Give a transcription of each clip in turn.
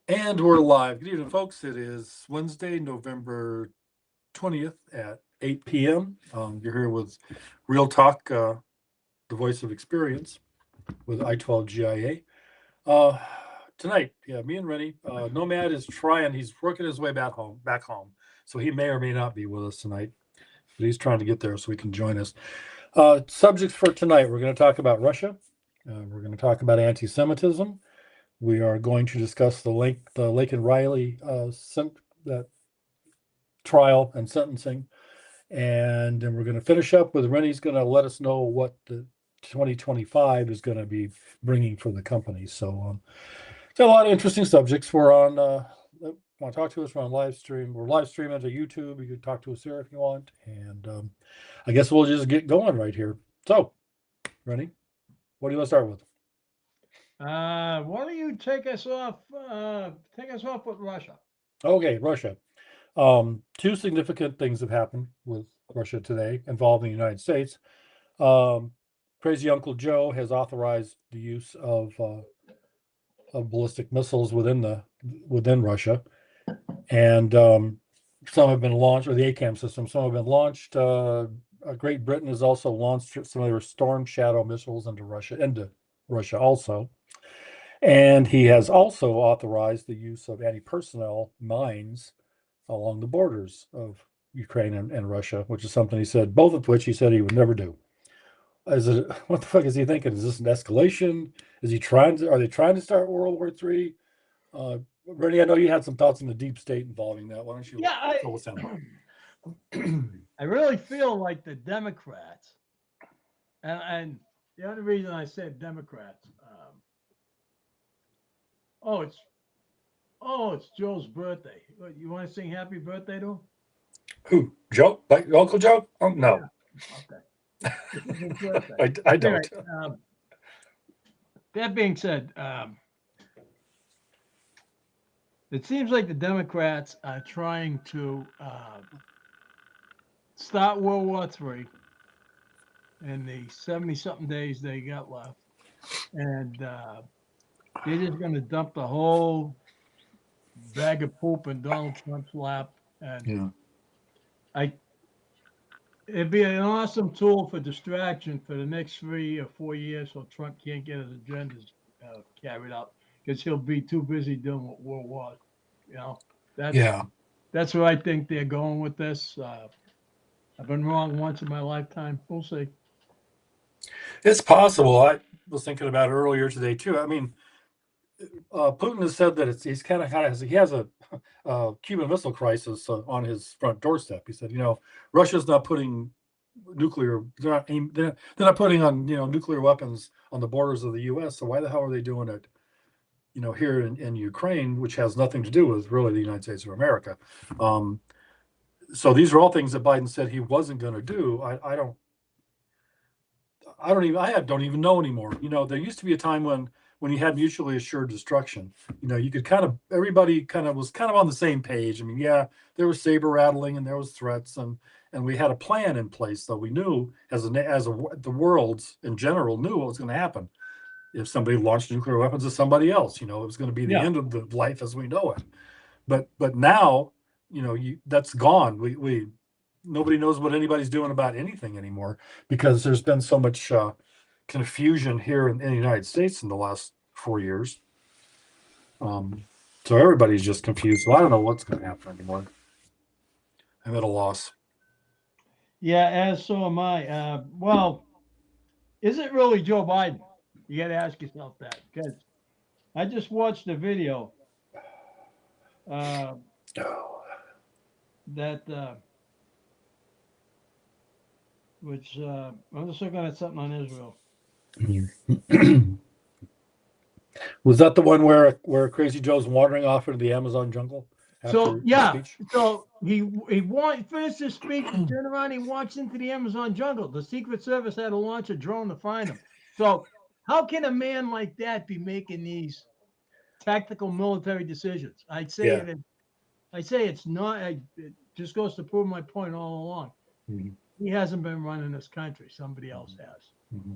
And we're live. Good evening, folks. It is Wednesday, November 20th at 8 p.m. You're here with Real Talk, the voice of experience with I-12 GIA. Tonight, me and Rennie. Nomad is trying. He's working his way back home. So he may or may not be with us tonight, but he's trying to get there so he can join us. Subjects for tonight: we're going to talk about Russia. We're going to talk about anti-Semitism. We are going to discuss the Lakin Reilly trial and sentencing, and then we're going to finish up with Rennie's going to let us know what the 2025 is going to be bringing for the company. So, a lot of interesting subjects. We're on. Want to talk to us? We're on live stream. We're live streaming to YouTube. You can talk to us there if you want, and I guess we'll just get going right here. So, Rennie, what do you want to start with? Why don't you take us off? Take us off with Russia. Okay, Russia. Two significant things have happened with Russia today involving the United States. Crazy Uncle Joe has authorized the use of ballistic missiles within Russia, and some have been launched, or the ACAM system. Some have been launched. Great Britain has also launched some of their Storm Shadow missiles into Russia also. And he has also authorized the use of anti-personnel mines along the borders of Ukraine and Russia, which is something he said, both of which he said he would never do. What the fuck is he thinking? Is this an escalation? Are they trying to start World War III? Rennie, I know you had some thoughts on the deep state involving that. Why don't you fill us in? I really feel like the Democrats, and the only reason I said Democrats, it's Joe's birthday. You want to sing happy birthday to him? Who? Joe? Like Uncle Joe? Oh, no. Yeah. Okay. I don't. Anyway, that being said, it seems like the Democrats are trying to start World War III in the 70-something days they got left. And they're just going to dump the whole bag of poop in Donald Trump's lap. And it'd be an awesome tool for distraction for the next 3 or 4 years so Trump can't get his agendas carried out because he'll be too busy dealing with World War. That's where I think they're going with this. I've been wrong once in my lifetime. We'll see. It's possible. I was thinking about it earlier today too. I mean, Putin has said that he has a Cuban Missile Crisis on his front doorstep. He said, Russia's not putting nuclear. They're not putting on nuclear weapons on the borders of the U.S. So why the hell are they doing it? Here in Ukraine, which has nothing to do with really the United States of America. So these are all things that Biden said he wasn't going to do. I don't even know anymore. There used to be a time when you had mutually assured destruction. You could everybody was on the same page. I mean, there was saber rattling and there was threats and we had a plan in place, though we knew the world in general knew what was going to happen if somebody launched nuclear weapons at somebody else. It was going to be the end of the life as we know it. But now, that's gone. We nobody knows what anybody's doing about anything anymore because there's been so much confusion here in the United States in the last 4 years. So everybody's just confused. So I don't know what's going to happen anymore. I'm at a loss. Yeah, as so am I. Well, is it really Joe Biden? You got to ask yourself that because I just watched a video that which I'm just looking at something on Israel. Was that the one where Crazy Joe's wandering off into the Amazon jungle? So he finished his speech and turned around. He walks into the Amazon jungle. The Secret Service had to launch a drone to find him. So how can a man like that be making these tactical military decisions? I'd say it's not. It just goes to prove my point all along. Mm-hmm. He hasn't been running this country. Somebody else has. Mm-hmm.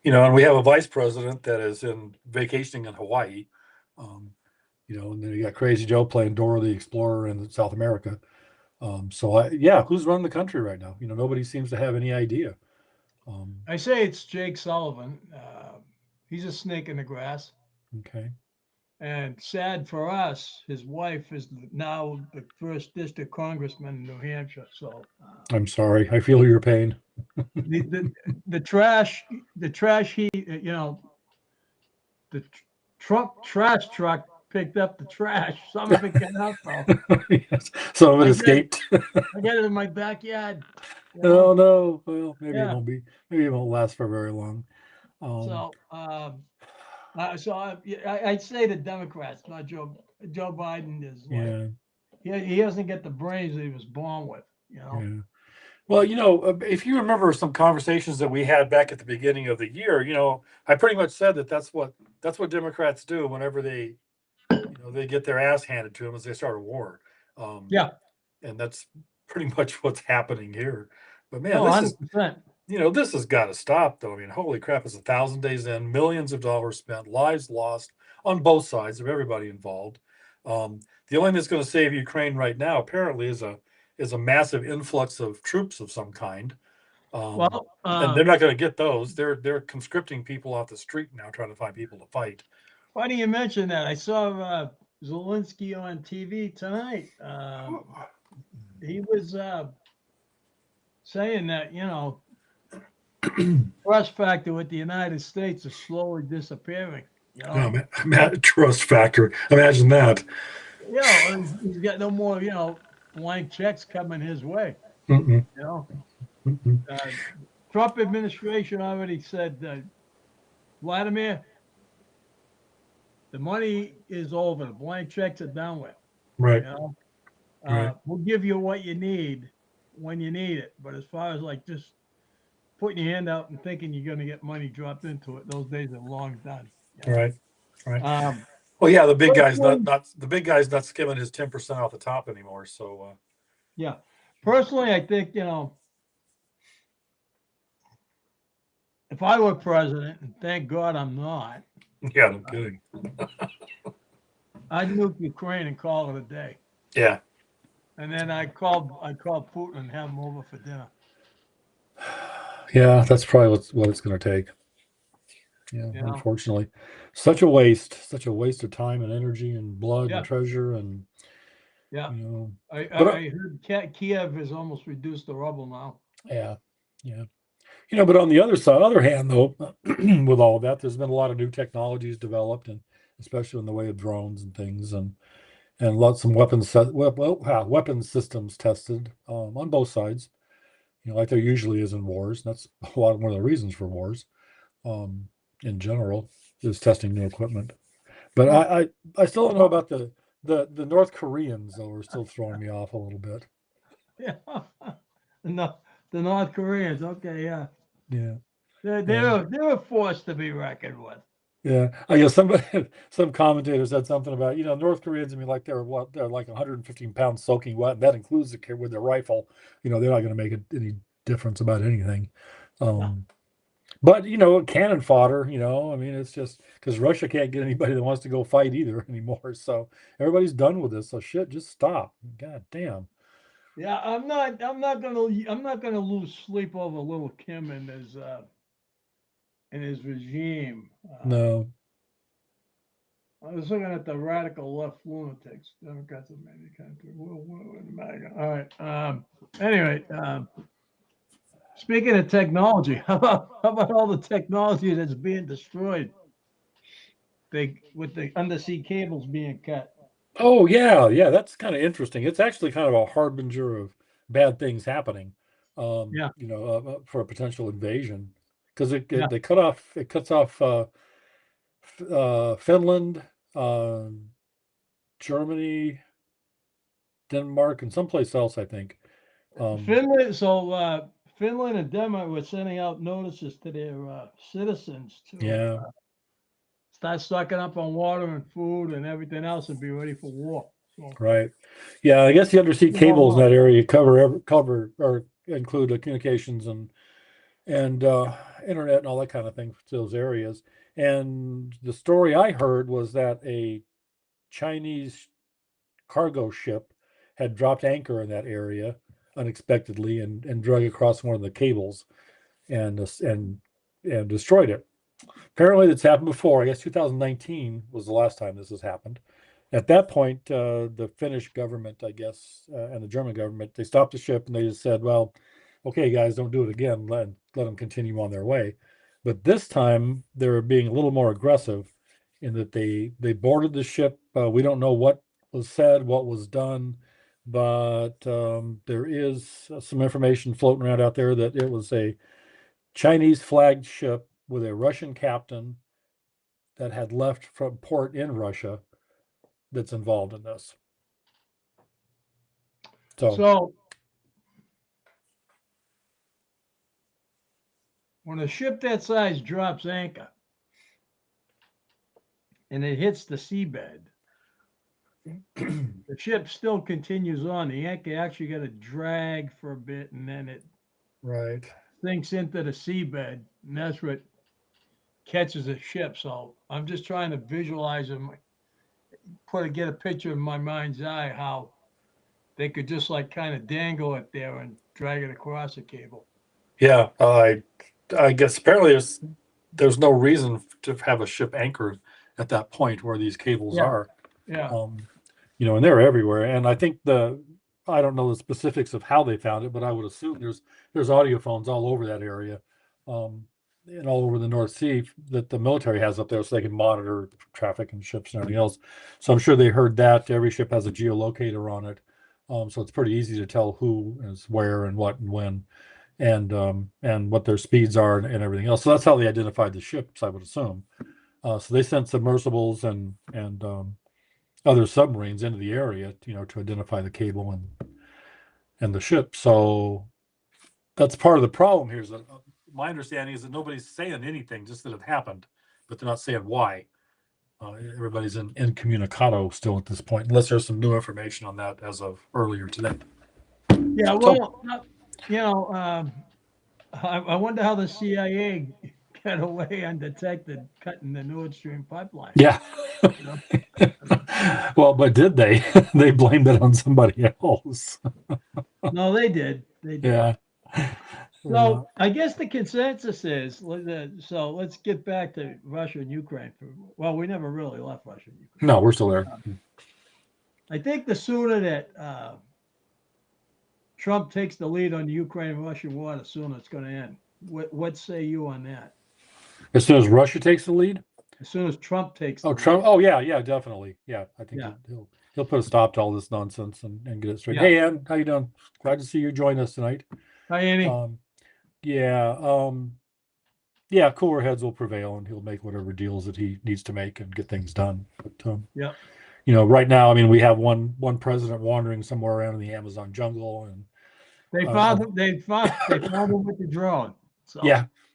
And we have a vice president that is vacationing in Hawaii. And then you got Crazy Joe playing Dora the Explorer in South America. Who's running the country right now? Nobody seems to have any idea. I say it's Jake Sullivan. He's a snake in the grass. Okay. And sad for us, his wife is now the first district congressman in New Hampshire. So I'm sorry. I feel your pain. the, the the trash he the trash truck picked up the trash. Some of it got out though. Yes. Some of it I got escaped. I got it in my backyard. Oh no. Well, maybe it Yeah. won't be. Maybe it won't last for very long. Um, So I'd say the Democrats, not Joe Biden is like yeah. he doesn't get the brains that he was born with. Yeah. Well, if you remember some conversations that we had back at the beginning of the year, I pretty much said that that's what Democrats do whenever they get their ass handed to them as they start a war. Um, Yeah. and that's pretty much what's happening here. But man, Oh, this is 100%. this has got to stop, though. I mean, holy crap! It's 1,000 days in, millions of dollars spent, lives lost on both sides of everybody involved. The only thing that's going to save Ukraine right now, apparently, is a massive influx of troops of some kind. Well, And they're not going to get those. They're conscripting people off the street now, trying to find people to fight. funny you mentioned that. I saw Zelensky on TV tonight. He was saying that trust factor with the United States is slowly disappearing. Trust factor. Imagine that. He's got no more blank checks coming his way. Mm-mm. You know, Mm-mm. Trump administration already said, Vladimir, the money is over. The blank checks are done with. Right. Right. We'll give you what you need when you need it. But as far as like just putting your hand out and thinking you're going to get money dropped into it, those days are long done. Right. Right. Um, Well, yeah, the big guy's not skimming his 10% off the top anymore. So yeah, personally, I think if I were president, and thank God I'm not, yeah, no kidding. I'd nuke Ukraine and call it a day. Yeah. And then I'd call Putin and have him over for dinner. Yeah, that's probably what it's going to take. Yeah, unfortunately, such a waste of time and energy and blood and treasure and yeah. I heard Kiev has almost reduced to rubble now. Yeah, yeah. But on the other hand, though, with all of that, there's been a lot of new technologies developed, and especially in the way of drones and things, and some weapons systems tested on both sides. Like there usually is in wars. That's one of the reasons for wars, in general, is testing new equipment. But I still don't know about the North Koreans, though, are still throwing me off a little bit. Yeah, the North Koreans. Okay, yeah. Yeah. They're a force to be reckoned with. Yeah, I guess some commentator said something about North Koreans. I mean, like they're like 115 pounds soaking wet. That includes with their rifle. They're not going to make any difference about anything. But cannon fodder. I mean, it's just because Russia can't get anybody that wants to go fight either anymore. So everybody's done with this. So shit, just stop. God damn. Yeah, I'm not gonna lose sleep over little Kim and his regime. No. I was looking at the radical left lunatics, Democrats of many countries. All right. Anyway, speaking of technology, how about all the technology that's being destroyed? With the undersea cables being cut. Oh yeah, that's kind of interesting. It's actually kind of a harbinger of bad things happening. For a potential invasion, because it cuts off Finland, Germany, Denmark, and someplace else, I think. Finland. So Finland and Denmark were sending out notices to their citizens to start stocking up on water and food and everything else and be ready for war. So, right. Yeah, I guess the undersea cables in that area cover or include the communications and internet and all that kind of thing to those areas. And the story I heard was that a Chinese cargo ship had dropped anchor in that area unexpectedly and drug across one of the cables and and destroyed it. Apparently, that's happened before. I guess 2019 was the last time this has happened. At that point, the Finnish government, I guess, and the German government, they stopped the ship and they just said, "Well, okay, guys, don't do it again. Let them continue on their way." But this time, they're being a little more aggressive in that they boarded the ship. We don't know what was said, what was done, but there is some information floating around out there that it was a Chinese flagged ship with a Russian captain that had left from port in Russia that's involved in this. So when a ship that size drops anchor and it hits the seabed, the ship still continues on. The anchor actually got to drag for a bit, and then it right sinks into the seabed, and that's what catches a ship. So I'm just trying to visualize them, get a picture in my mind's eye how they could just like kind of dangle it there and drag it across a cable. Yeah, I guess apparently there's no reason to have a ship anchored at that point where these cables are. Yeah. And they're everywhere. And I think I don't know the specifics of how they found it, but I would assume there's audio phones all over that area, and all over the North Sea that the military has up there, so they can monitor traffic and ships and everything else. So I'm sure they heard that every ship has a geolocator on it, so it's pretty easy to tell who is where and what and when, and what their speeds are and everything else. So that's how they identified the ships, I would assume. So they sent submersibles and other submarines into the area, to identify the cable and the ship. So that's part of the problem here. Is that my understanding is that nobody's saying anything, just that it happened, but they're not saying why. Everybody's incommunicado still at this point, unless there's some new information on that as of earlier today. Yeah. Well, I wonder how the CIA got away undetected cutting the Nord Stream pipeline. Yeah. You know? Well, but did they? They blamed it on somebody else. No, they did. They did. Yeah. So I guess the consensus is so let's get back to Russia and Ukraine. Well, we never really left Russia and Ukraine. No, we're still there. I think the sooner that Trump takes the lead on the Ukraine-Russian war, the sooner it's going to end. What say you on that? As soon as Russia takes the lead? As soon as Trump takes the Trump. Lead. Oh yeah, definitely. Yeah, I think he'll put a stop to all this nonsense and get it straight. Yeah. Hey, Ann, how you doing? Glad to see you join us tonight. Hi, Annie. Yeah, cooler heads will prevail, and he'll make whatever deals that he needs to make and get things done. But right now, I mean, we have one president wandering somewhere around in the Amazon jungle, and they found him with the drone. So.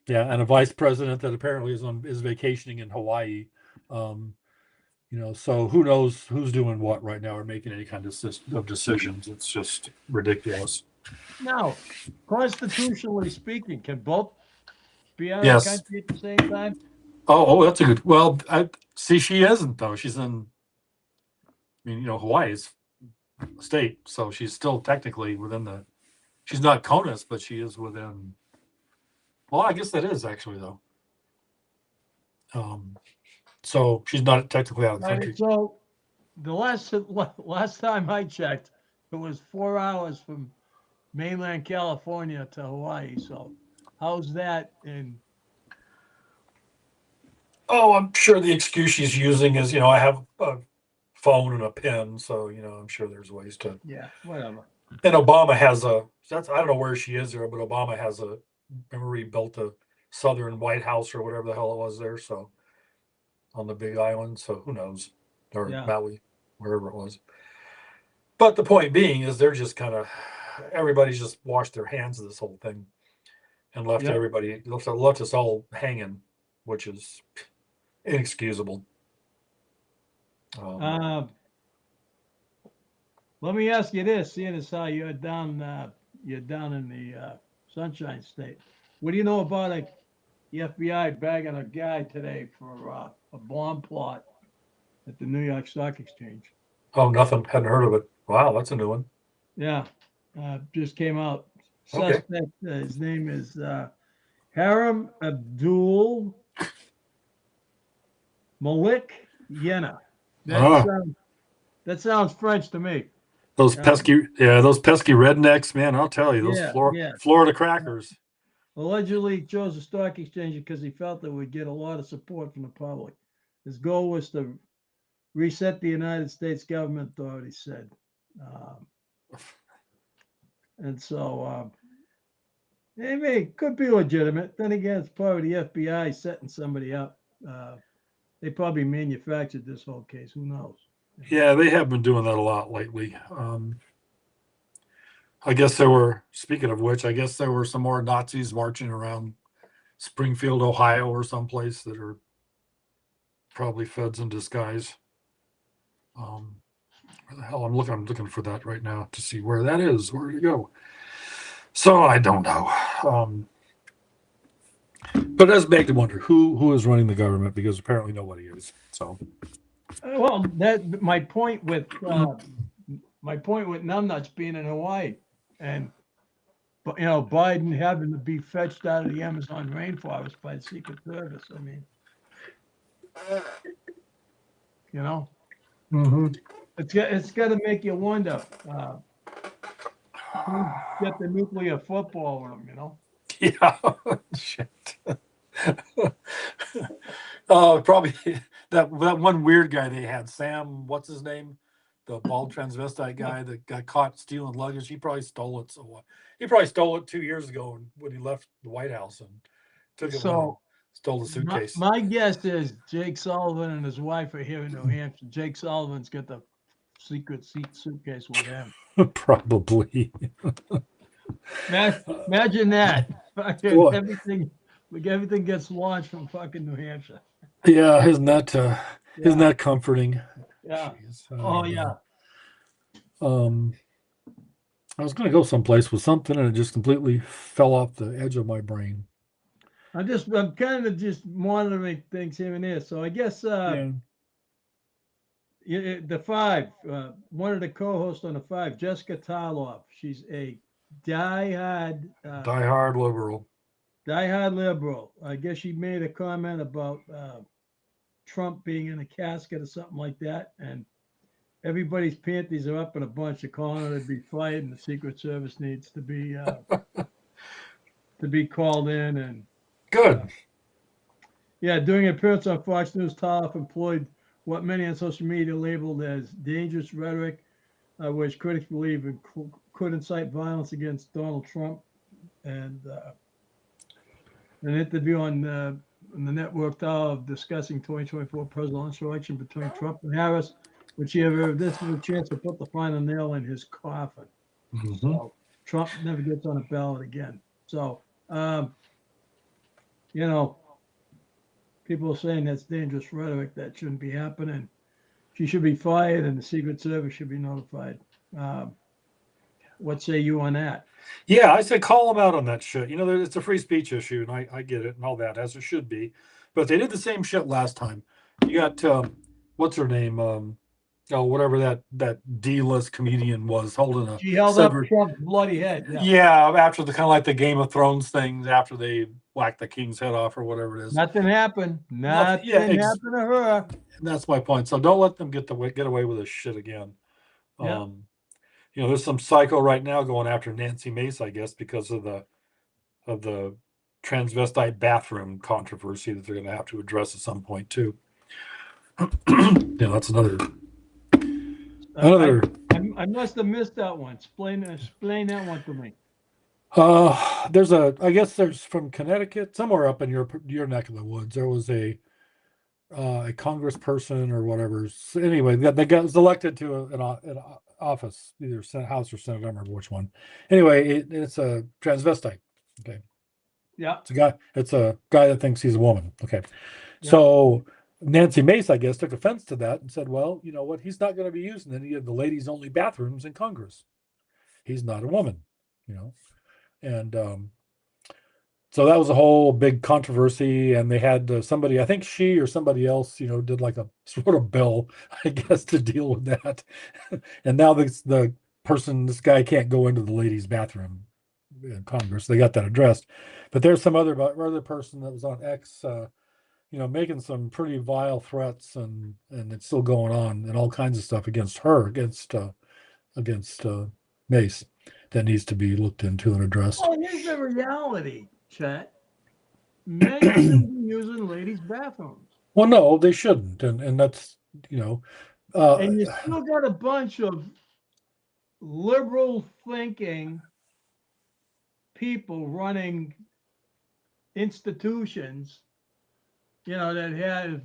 Yeah, and a vice president that apparently is vacationing in Hawaii. So who knows who's doing what right now or making any kind of decisions? It's just ridiculous. Now, constitutionally speaking, can both be out of the country at the same time? Oh, that's a good. Well, I see. She isn't though. She's in. I mean, Hawaii's a state, so she's still technically within the. She's not CONUS, but she is within. Well, I guess that is actually though. So she's not technically out of the country. So the last time I checked, it was 4 hours from mainland California to Hawaii. So how's that in? Oh, I'm sure the excuse she's using is, I have a phone and a pen, so I'm sure there's ways to. Yeah, whatever. And Obama has I don't know where she is there, but Obama has remember he built a Southern White House or whatever the hell it was there, so on the Big Island, so who knows, or Maui, wherever it was. But the point being is they're just kind of everybody's just washed their hands of this whole thing and left us all hanging, which is inexcusable. Let me ask you this, seeing as how you're down in the Sunshine State. What do you know about the FBI bagging a guy today for a bomb plot at the New York Stock Exchange. Oh, nothing. Hadn't heard of it. Wow, that's a new one. Yeah, just came out. Okay. Suspect, his name is Haram Abdul Malik Yena. That sounds French to me. Those pesky rednecks, man. I'll tell you, those Florida crackers. Allegedly chose the stock exchange because he felt it would get a lot of support from the public. His goal was to reset the United States government, authorities said. And so, it could be legitimate. Then again, it's probably the FBI setting somebody up. They probably manufactured this whole case. Who knows? Yeah, they have been doing that a lot lately. I guess speaking of which, I guess there were some more Nazis marching around Springfield, Ohio, or someplace that are probably feds in disguise. Where the hell I'm looking for that right now to see where that is. Where did it go? So I don't know. But it does beg to wonder who is running the government, because apparently nobody is. So, well, that my point with numbnuts being in Hawaii, and Biden having to be fetched out of the Amazon rainforest by the Secret Service. I mean, it's got to make you wonder. Get the nuclear football with them, Yeah, shit. Probably that one weird guy they had, Sam. What's his name? The bald transvestite guy that got caught stealing luggage. He probably stole it. He probably stole it 2 years ago when he left the White House and took it. So stole the suitcase. My guess is Jake Sullivan and his wife are here in New Hampshire. Jake Sullivan's got the secret suitcase with him. Probably. Imagine that. Everything gets launched from fucking New Hampshire. Yeah, isn't that comforting? Yeah. Yeah. I was going to go someplace with something, and it just completely fell off the edge of my brain. I'm kind of just monitoring things here and there. So I guess the Five, one of the co-hosts on the Five, Jessica Tarloff. She's a diehard liberal. Diehard liberal. I guess she made a comment about Trump being in a casket or something like that, and everybody's panties are up in a bunch. They're calling her to be fired, and the Secret Service needs to be called in. And good. During an appearance on Fox News, Tarloff employed what many on social media labeled as dangerous rhetoric, which critics believe could incite violence against Donald Trump. And an interview on the network discussing 2024 presidential election between Trump and Harris, which this is a chance to put the final nail in his coffin. Mm-hmm. So Trump never gets on a ballot again. So, people are saying that's dangerous rhetoric. That shouldn't be happening. She should be fired, and the Secret Service should be notified. What say you on that? Yeah, I say call them out on that shit. It's a free speech issue, and I get it and all that, as it should be. But they did the same shit last time. You got what's her name? Whatever that D-list comedian was holding a. She held up Trump's bloody head. Yeah, after the kind of like the Game of Thrones things, after they whacked the king's head off or whatever it is. Nothing happened. Nothing happened to her. And that's my point. So don't let them get away with this shit again. Yeah. There's some psycho right now going after Nancy Mace, I guess, because of the transvestite bathroom controversy that they're going to have to address at some point too. That's another. I must have missed that one. Explain that one to me. There's from Connecticut, somewhere up in your neck of the woods. There was a congressperson or whatever. So anyway, that was elected to an office, either Senate, House, or Senate. I don't remember which one. Anyway, it's a transvestite. Okay. Yeah. It's a guy that thinks he's a woman. Okay. Yeah. So Nancy Mace, I guess, took offense to that and said, well, you know what? He's not going to be using any of the ladies only bathrooms in Congress. He's not a woman, And So that was a whole big controversy, and they had somebody, I think she or somebody else, did like a sort of bill, I guess, to deal with that. And now this guy can't go into the ladies' bathroom in Congress. They got that addressed, but there's some other person that was on X, making some pretty vile threats, and it's still going on, and all kinds of stuff against her, against Mace, that needs to be looked into and addressed. Well, here's the reality, Chet. Men shouldn't be using ladies' bathrooms. Well, no, they shouldn't, and that's And you still got a bunch of liberal thinking people running institutions, that have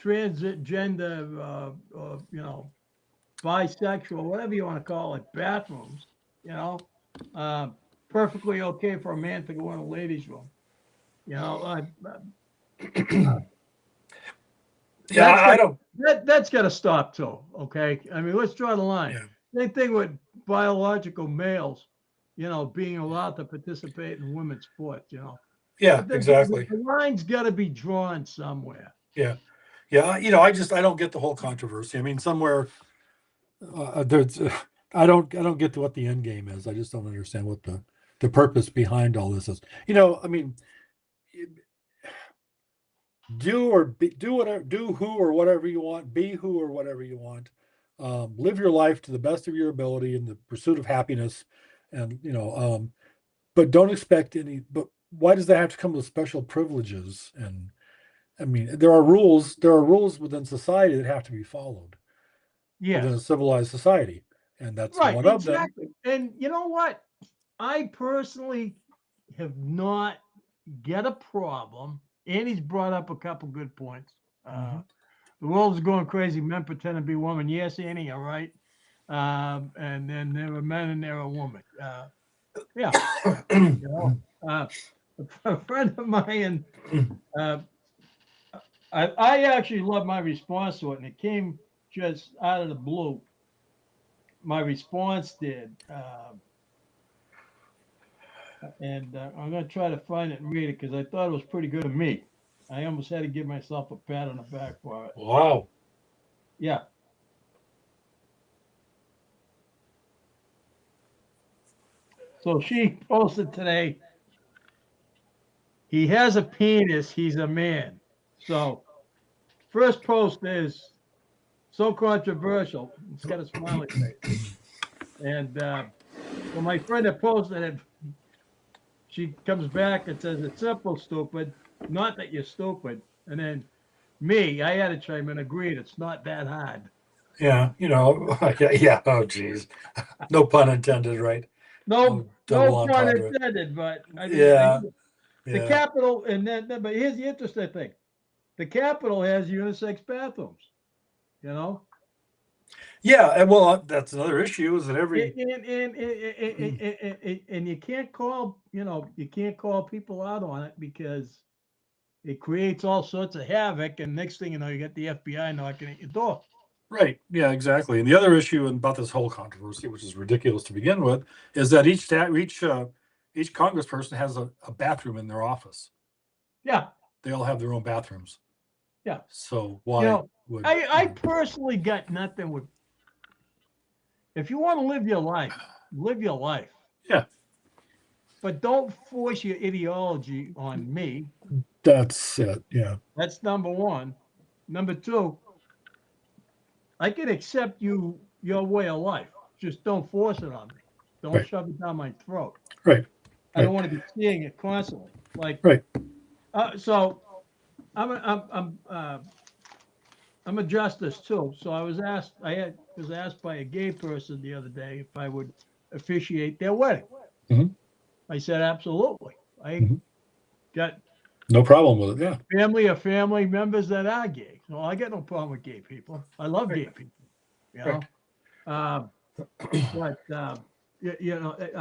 transgender, bisexual, whatever you want to call it, bathrooms, uh, perfectly okay for a man to go in a ladies' room. I don't. That's got to stop too. Okay, I mean, let's draw the line. Yeah. Same thing with biological males, being allowed to participate in women's sports. Yeah, exactly. The line's got to be drawn somewhere. Yeah. I don't get the whole controversy. I mean, somewhere there's I don't get to what the end game is. I just don't understand what the purpose behind all this is. I mean, do who or whatever you want, be who or whatever you want. Live your life to the best of your ability in the pursuit of happiness, and but don't expect any. But why does that have to come with special privileges? And I mean, there are rules within society that have to be followed. Yes. Within a civilized society, and that's right, one exactly. of them. And you know what? I personally have not get a problem. Andy's brought up a couple good points. The world's going crazy. Men pretend to be women. Yes, Annie, all right. And then there are men and there are women. Yeah. A friend of mine, I actually love my response to it, and it came just out of the blue. My response did. And I'm going to try to find it and read it because I thought it was pretty good of me. I almost had to give myself a pat on the back for it. Wow. Yeah. So she posted today, he has a penis, he's a man. So first post is so controversial. It's got a smiley face. And well, my friend that posted it, she comes back and says, it's simple, stupid. Not that you're stupid. And then me, I had to chime in, agreed. It's not that hard. Yeah, yeah. Oh, geez. No pun intended, right? No pun intended, but I mean, the Capitol, and then, but here's the interesting thing. The Capitol has unisex bathrooms, Yeah, and well, that's another issue is that and you can't call people out on it because it creates all sorts of havoc, and next thing you know, you got the FBI knocking at your door. Right. Yeah, exactly. And the other issue about this whole controversy, which is ridiculous to begin with, is that each congressperson has a bathroom in their office. Yeah. They all have their own bathrooms. Yeah. So why would I personally got nothing with. If you want to live your life, live your life. Yeah. But don't force your ideology on me. That's it. Yeah. That's number one. Number two, I can accept your way of life. Just don't force it on me. Don't shove it down my throat. Right. I don't want to be seeing it constantly. Like, right. So I'm a justice too. So I was asked by a gay person the other day if I would officiate their wedding. Mm-hmm. I said absolutely. I got no problem with it. Yeah. Family of family members that are gay. So I got no problem with gay people. I love gay people. But I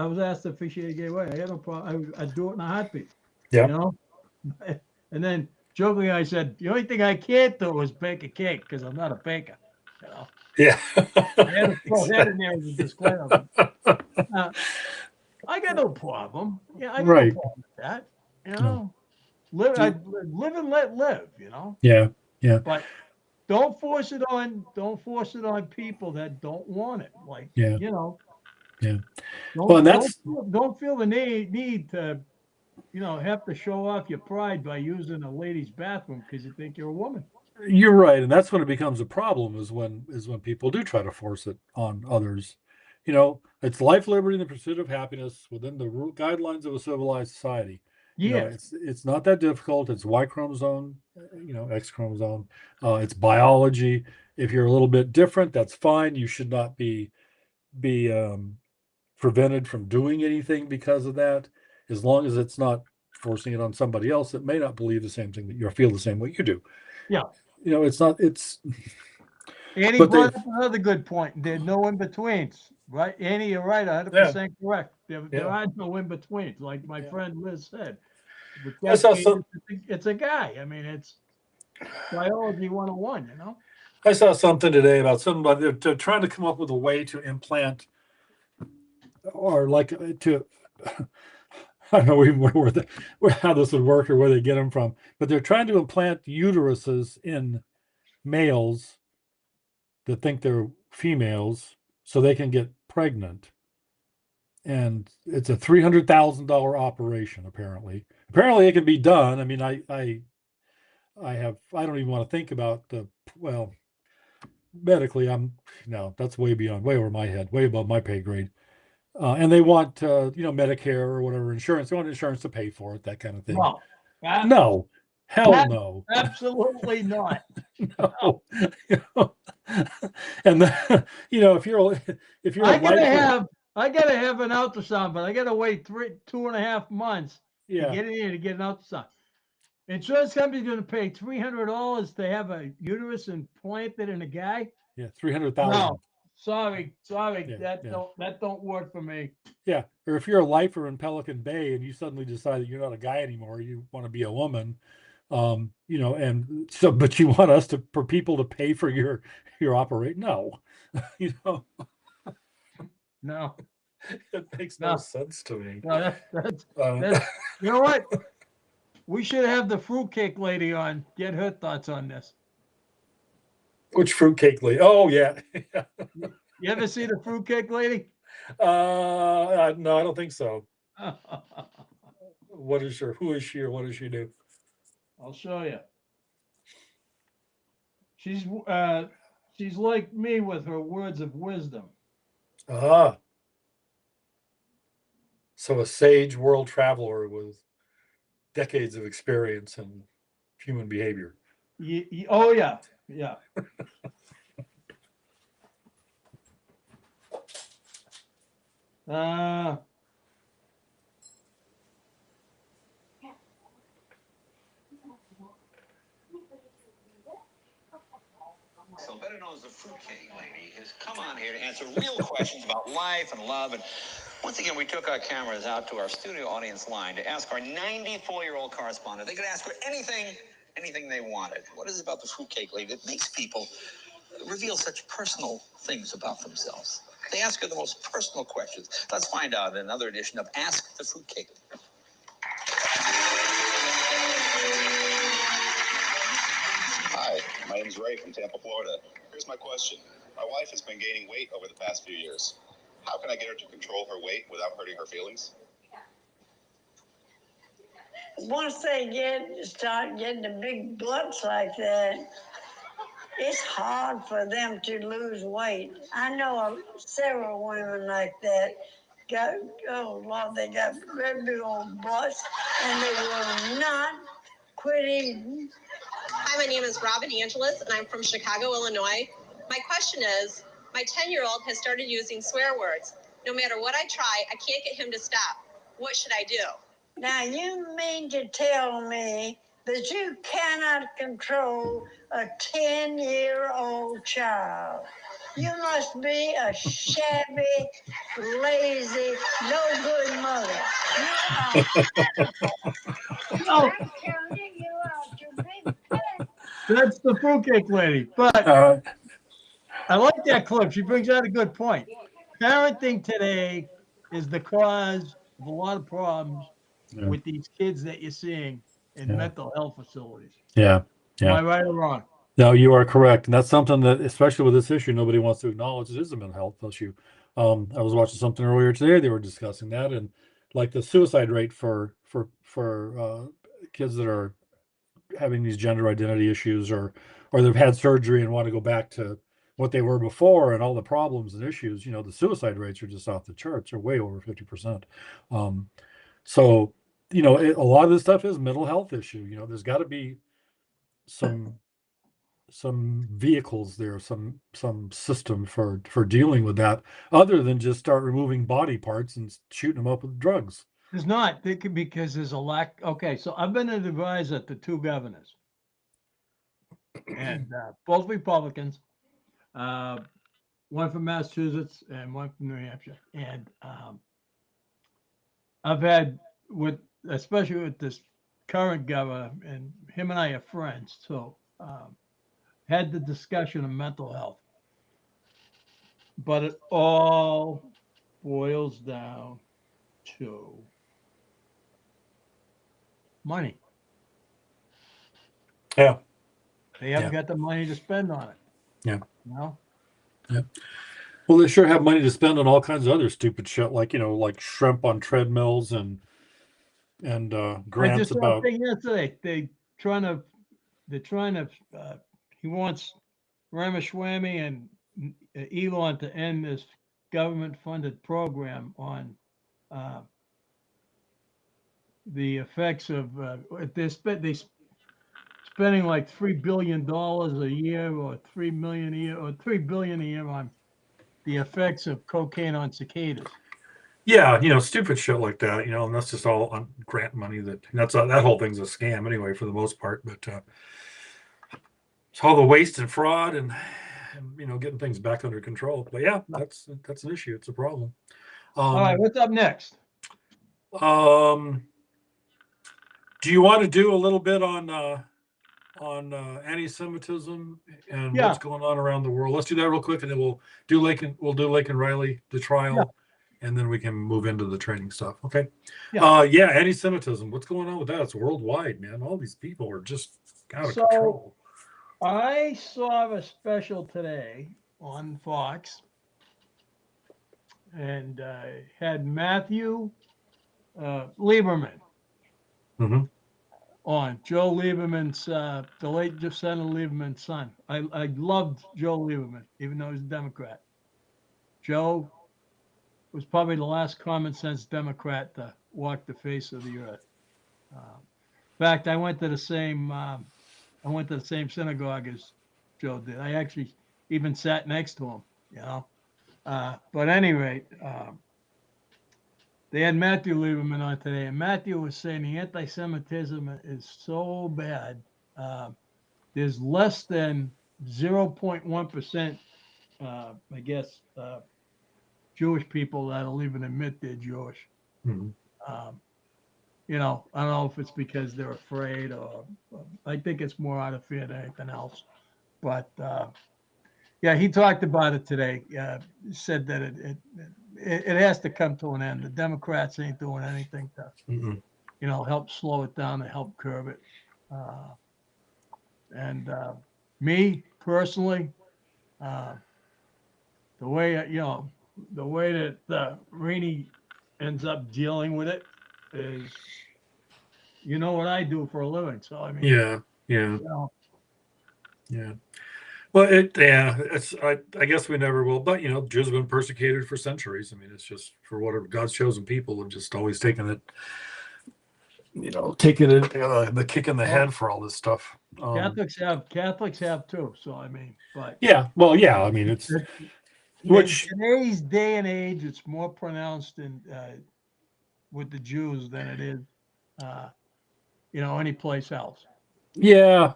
was asked to officiate a gay wedding. I got no problem. I'd do it in a heartbeat. Yeah. And then jokingly, I said, the only thing I can't do is bake a cake because I'm not a baker. Yeah. I had to throw that in there as a disclaimer. I got no problem. Yeah, I got no problem with that. You No. know, live, Do- live and let live. You know, Yeah. Yeah. but don't force it on. Don't force it on people that don't want it. Like, Yeah. you know, Yeah. Well, and that's don't feel the need to, you know, have to show off your pride by using a lady's bathroom because you think you're a woman. you're right, and that's when it becomes a problem is when people do try to force it on others. It's life, liberty, and the pursuit of happiness within the guidelines of a civilized society. Yeah, It's not that difficult. It's Y chromosome, X chromosome. It's biology. If you're a little bit different, that's fine. You should not be prevented from doing anything because of that, as long as it's not forcing it on somebody else that may not believe the same thing that you feel the same way you do. yeah. It's not. It's Annie but brought they've up another good point. There's no in betweens, right? Annie, you're right, yeah 100% correct. There yeah. are no in betweens, like my Yeah. friend Liz said. With I that saw penis, some. it's a guy. I mean, it's biology 101, you know? I saw something today about somebody they're trying to come up with a way to implant or like to. I don't know even how this would work or where they get them from, but they're trying to implant uteruses in males that think they're females so they can get pregnant. And it's a $300,000 operation. Apparently, it can be done. I mean, I don't even want to think about well, medically. No, that's way over my head, way above my pay grade. And they want, Medicare or whatever insurance. They want insurance to pay for it, that kind of thing. No, ab- No, hell no, absolutely not. no. And if you're a I gotta lifer, have I gotta have an ultrasound, but I gotta wait 2.5 months to yeah, get in here to get an ultrasound. Insurance company's gonna pay $300 to have a uterus implanted in a guy. yeah, 300,000. No, sorry, Yeah, yeah. that don't work for me. Yeah, or if you're a lifer in Pelican Bay and you suddenly decide that you're not a guy anymore, you want to be a woman, and so, but you want us for people to pay for your operate? No, you know, No, it makes no no, sense to me. no. Uh, That's you know what? We should have the fruitcake lady on. Get her thoughts on this. which fruitcake lady? Oh yeah, You ever see the fruitcake lady? no, I don't think so. Who is she, or what does she do? I'll show you. She's uh, she's like me with her words of wisdom. Ah, so a sage world traveler with decades of experience in human behavior. Oh yeah, yeah. Uh, So better known as the fruitcake lady has come on here to answer real questions about life and love. And once again, we took our cameras out to our studio audience line to ask our 94-year-old correspondent. They could ask her anything they wanted. What is it about the fruitcake lady that makes people reveal such personal things about themselves? They ask her the most personal questions. Let's find out in another edition of Ask the Fruitcake. Hi, my name is Ray from Tampa, Florida. Here's my question. My wife has been gaining weight over the past few years. How can I get her to control her weight without hurting her feelings? Once they start getting the big butts like that, it's hard for them to lose weight. I know several women like that. They got great big old butts, and they will not quit eating. Hi, my name is Robin Angeles, and I'm from Chicago, Illinois. My question is, my 10-year-old has started using swear words. No matter what I try, I can't get him to stop. What should I do? Now, you mean to tell me that you cannot control a 10-year-old child? You must be a shabby, lazy, no good mother. no, I'm telling you are too big fat. that's the fruitcake lady. But Uh, I like that clip. She brings out a good point. Parenting today is the cause of a lot of problems Yeah. with these kids that you're seeing in Yeah. mental health facilities. Yeah. Am Yeah. I right or wrong? No, you are correct. And that's something that, especially with this issue, nobody wants to acknowledge. It is a mental health issue. I was watching something earlier today. They were discussing that, and like the suicide rate for kids that are having these gender identity issues, or they've had surgery and want to go back to what they were before, and all the problems and issues. The suicide rates are just off the charts. Are way over 50%. So a lot of this stuff is mental health issue. There's got to be some vehicles there, some system for dealing with that, other than just start removing body parts and shooting them up with drugs. There's not, because there's a lack. Okay, so I've been an advisor to two governors, and both Republicans, one from Massachusetts and one from New Hampshire. And I've had, especially with this current governor, and him and I are friends, so had the discussion of mental health. But it all boils down to money. Yeah. They haven't got the money to spend on it. Yeah. No. Yeah. Well, they sure have money to spend on all kinds of other stupid shit, like like shrimp on treadmills and grants. I just saw about a thing yesterday. They're trying to. He wants Ramaswamy and Elon to end this government-funded program on the effects of they spending like $3 billion a year, or $3 million a year, or $3 billion a year on the effects of cocaine on cicadas. Yeah, stupid shit like that. And that's just all on grant money. That whole thing's a scam anyway, for the most part. But it's all the waste and fraud, and getting things back under control. But yeah, that's an issue. It's a problem. All right, what's up next? Do you want to do a little bit on anti-Semitism and what's going on around the world? Let's do that real quick, and then we'll do Lakin Reilly, the trial, and then we can move into the training stuff. Okay. Yeah. Anti-Semitism. What's going on with that? It's worldwide, man. All these people are just out of control. I saw a special today on Fox, and had Matthew Lieberman on. Joe Lieberman's, the late Senator Lieberman's son. I loved Joe Lieberman, even though he's a Democrat. Joe was probably the last common sense Democrat to walk the face of the earth. In fact, I went to the same synagogue as Joe did. I actually even sat next to him, But at any rate, they had Matthew Lieberman on today, and Matthew was saying the anti-Semitism is so bad. There's less than 0.1%, I guess, Jewish people that'll even admit they're Jewish. I don't know if it's because they're afraid, or I think it's more out of fear than anything else. But he talked about it today. Said that it has to come to an end. The Democrats ain't doing anything to, help slow it down and help curb it. And me personally, the way that Rainey ends up dealing with it is, what I do for a living. So I mean, yeah. Well, it's I guess we never will, but Jews have been persecuted for centuries. I mean, it's just, for whatever, God's chosen people have just always taken it, the kick in the head for all this stuff. Catholics have too. So I mean, but I mean, it's in today's day and age, it's more pronounced with the Jews than it is, any place else. Yeah,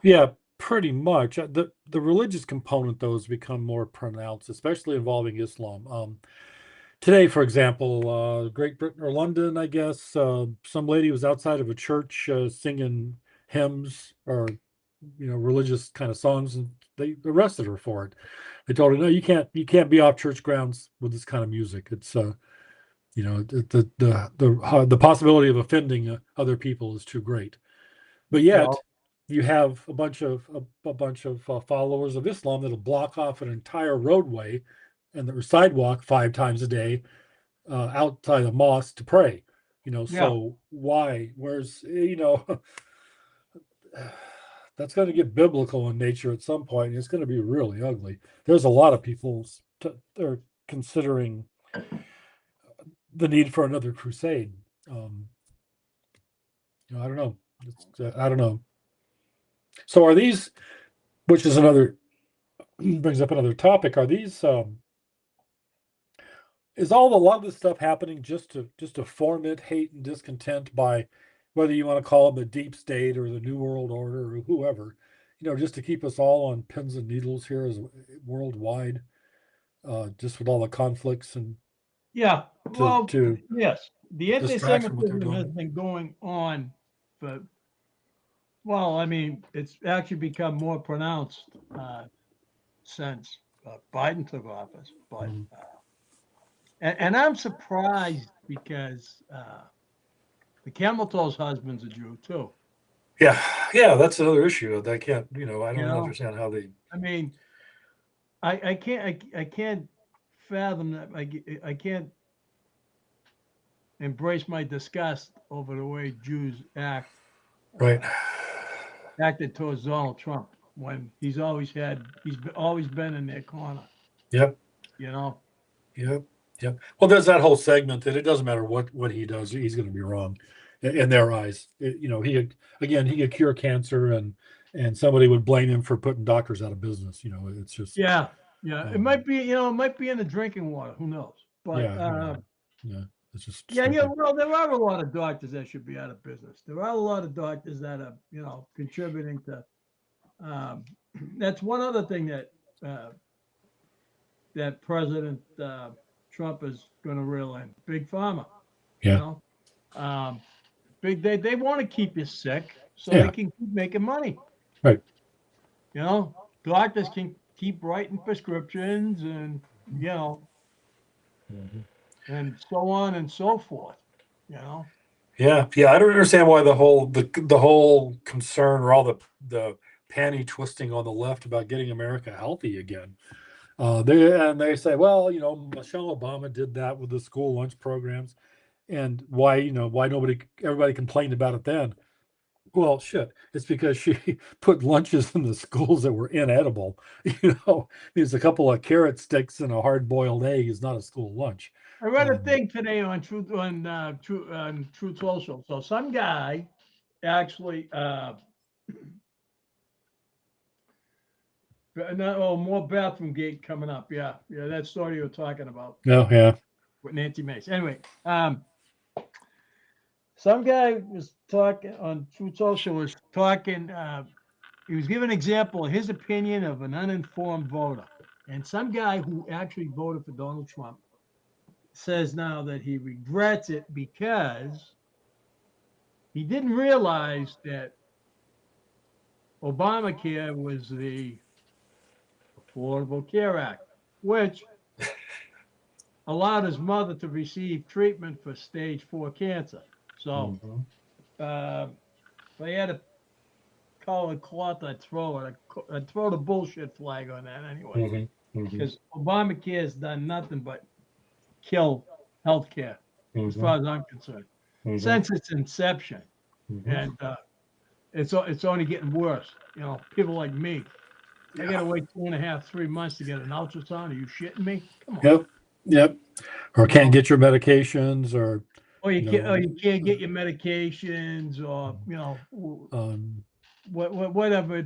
pretty much. The religious component, though, has become more pronounced, especially involving Islam. Today, for example, Great Britain or London, I guess, some lady was outside of a church singing hymns or religious kind of songs, and they arrested her for it. They told her, no, you can't be off church grounds with this kind of music. It's You know, the possibility of offending other people is too great. But yet, Well, you have a bunch of followers of Islam that'll block off an entire roadway and the sidewalk 5 times a day outside the mosque to pray. You know, yeah. so why? Where's that's going to get biblical in nature at some point. And it's going to be really ugly. There's a lot of people are considering the need for another crusade. Um, I don't know. I don't know. So are these, which is another brings up another topic? Are these is a lot of this stuff happening just to foment hate and discontent by whether you want to call them the deep state or the new world order or whoever, just to keep us all on pins and needles here as worldwide, just with all the conflicts and Yeah. to Well, yes. The distract from what they're anti-Semitism has doing. been going on for, well, I mean, it's actually become more pronounced since Biden took office. But Mhm. and I'm surprised because the camel toe's husband's a Jew too. Yeah, yeah, that's another issue. I can't, I You don't know, understand how they. I mean, I can't fathom that. I can't embrace my disgust over the way Jews Right. acted towards Donald Trump when he's always been in their corner. Yep. You know. Yep. Yep. Well, there's that whole segment that it doesn't matter what he does, he's going to be wrong in their eyes. He could cure cancer, and somebody would blame him for putting doctors out of business. It's just Yeah, yeah. It um, might be, it might be in the drinking water. Who knows? But yeah, it's just yeah, yeah. stupid. Well, there are a lot of doctors that should be out of business. There are a lot of doctors that are, contributing to. Um, that's one other thing that President Trump is going to reel in. Big pharma. You Yeah. know, um, they want to keep you sick so they Yeah. can keep making money. Right. Doctors can keep writing prescriptions and and so on and so forth. You know. Yeah. Yeah. I don't understand why the whole concern or all the panty twisting on the left about getting America healthy again. They say, well, Michelle Obama did that with the school lunch programs, and why everybody complained about it then. Well, shit, it's because she put lunches in the schools that were inedible. There's a couple of carrot sticks and a hard-boiled egg is not a school lunch. I read a Um, thing today on Truth Social. So some guy actually more bathroom gate coming up. Yeah, yeah, that story you were talking about no, yeah. with Nancy Mace. Anyway, some guy was talking on Truth Social was talking. He was giving an example of his opinion of an uninformed voter, and some guy who actually voted for Donald Trump says now that he regrets it because he didn't realize that Obamacare was the Affordable Care Act, which allowed his mother to receive treatment for stage 4 cancer. So Mhm. if I had to call it cloth, I'd throw the bullshit flag on that anyway. Mhm. Mhm. Because Obamacare has done nothing but kill healthcare, as Mhm. far as I'm concerned, Mhm. since its inception. Mhm. And it's only getting worse. People like me, I got to wait 2.5, 3 months to get an ultrasound. Are you shitting me? Come on. Yep. Yep. Or You can't know, get your medications, or or you know, you can't get your medications, or um, whatever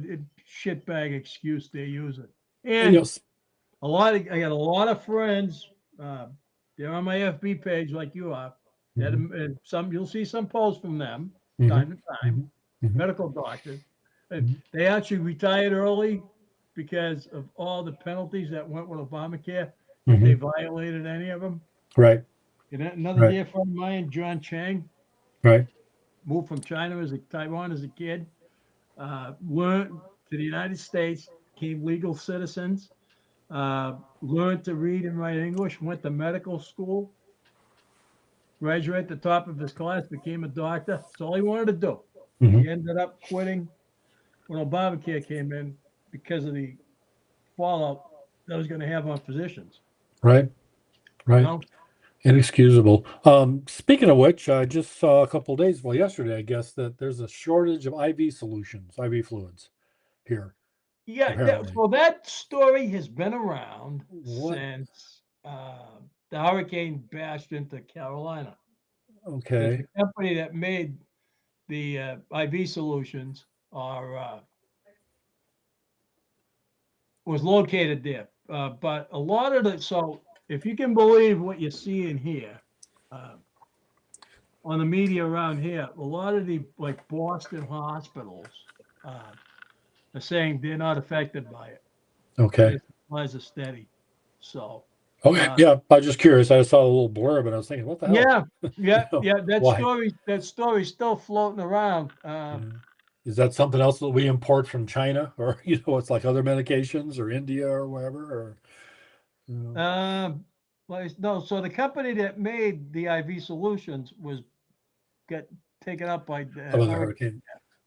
shitbag excuse they're using. you And know, I got a lot of friends. Uh, they're on my FB page like you are. That mhm. some you'll see some posts from them Mhm. time to time. Mhm. Mhm. Medical doctors. And Mhm. they actually retired early because of all the penalties that went with Obamacare if they Mhm. violated any of them. Right. Another Right. dear friend of mine, John Chang, Right. moved from Taiwan as a kid, learned to the United States, became legal citizens, learned to read and write English, went to medical school, graduated at the top of his class, became a doctor. That's all he wanted to do. Mhm. He ended up quitting when Obamacare came in because of the fallout that was going to have on physicians. Right. Right. You know? Inexcusable. Speaking of which, I just saw a couple of days, well, yesterday, I guess, that there's a shortage of IV solutions, IV fluids here. Yeah, Apparently. well, that story has been around What? since the hurricane bashed into Carolina. Because Okay. the company that made the IV solutions was located there. But a lot of the, so if you can believe what you see in here, on the media around here, a lot of the like Boston hospitals are saying they're not affected by it. Okay. Their supplies are steady. So Okay. Yeah. I was just curious. I saw a little blurb and I was thinking, what the hell? yeah, yeah, You know, yeah. why? That story's still floating around. Yeah. Is that something else that we import from China, or it's like other medications or India or whatever? Or Well, no. So the company that made the IV solutions got taken up by the another Hurricane hurricane?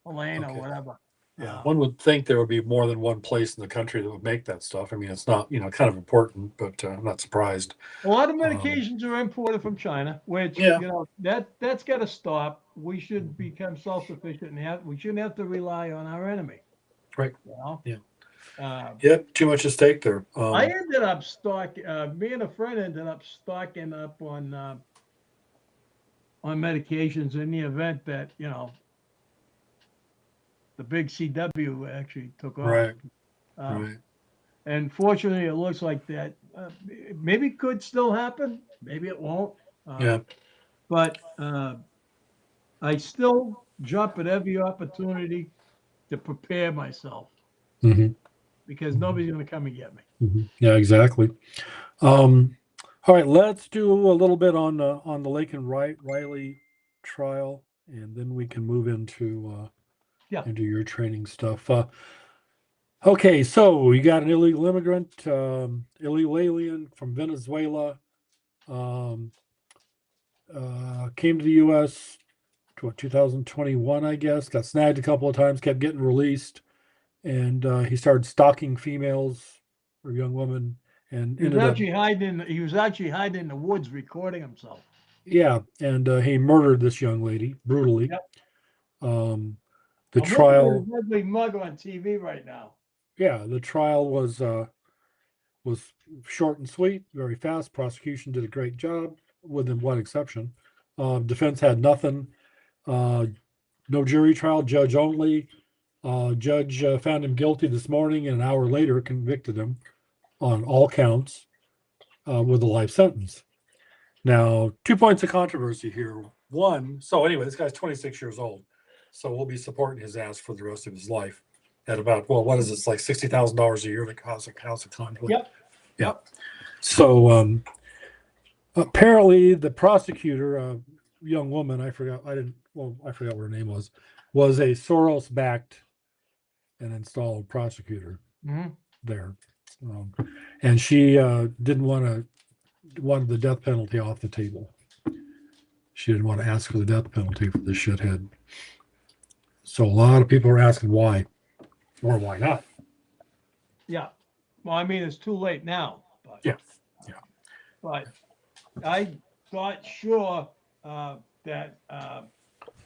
Elaine or Okay. whatever. Yeah, one would think there would be more than one place in the country that would make that stuff. I mean, it's not, kind of important, but I'm not surprised. A lot of medications are imported from China, which Yeah. that's got to stop. We should become self-sufficient and we shouldn't have to rely on our enemy. Right. You know? Yeah. Yep. Too much at stake there. I ended up stocking. Me and a friend ended up stocking up on medications in the event that the big CW actually took off. Right. Right. And fortunately, it looks like that maybe it could still happen. Maybe it won't. Yeah. But I still jump at every opportunity to prepare myself Hmm. because nobody's going to come and get me. Hmm. Yeah. Exactly. All right. Let's do a little bit on the Lakin Reilly trial, and then we can move into your training stuff. Okay, so you got an illegal immigrant, illegal alien from Venezuela, came to the U.S. 2021, I guess. Got snagged a couple of times, kept getting released, and he started stalking females or young women, and He was ended up, actually hiding. He was actually hiding in the woods, recording himself. yeah, and he murdered this young lady brutally. Yep. The I'm trial, looking at his ugly mug on TV right now. yeah, the trial was short and sweet, very fast. Prosecution did a great job, with one exception. Defense had nothing. No jury trial, judge only. Judge found him guilty this morning, and an hour later convicted him on all counts with a life sentence. Now, 2 points of controversy here. One, so anyway, this guy's 26 years old, so we'll be supporting his ass for the rest of his life at about, well, what is this, like $60,000 a year to cause a conflict? Yep. Yeah. So apparently the prosecutor, a young woman, I forgot what her name was a Soros-backed and installed prosecutor there. And she wanted the death penalty off the table. She didn't want to ask for the death penalty for this shithead. So a lot of people are asking why, or why not. Yeah. Well, I mean, it's too late now. But, Yeah. But I thought sure that I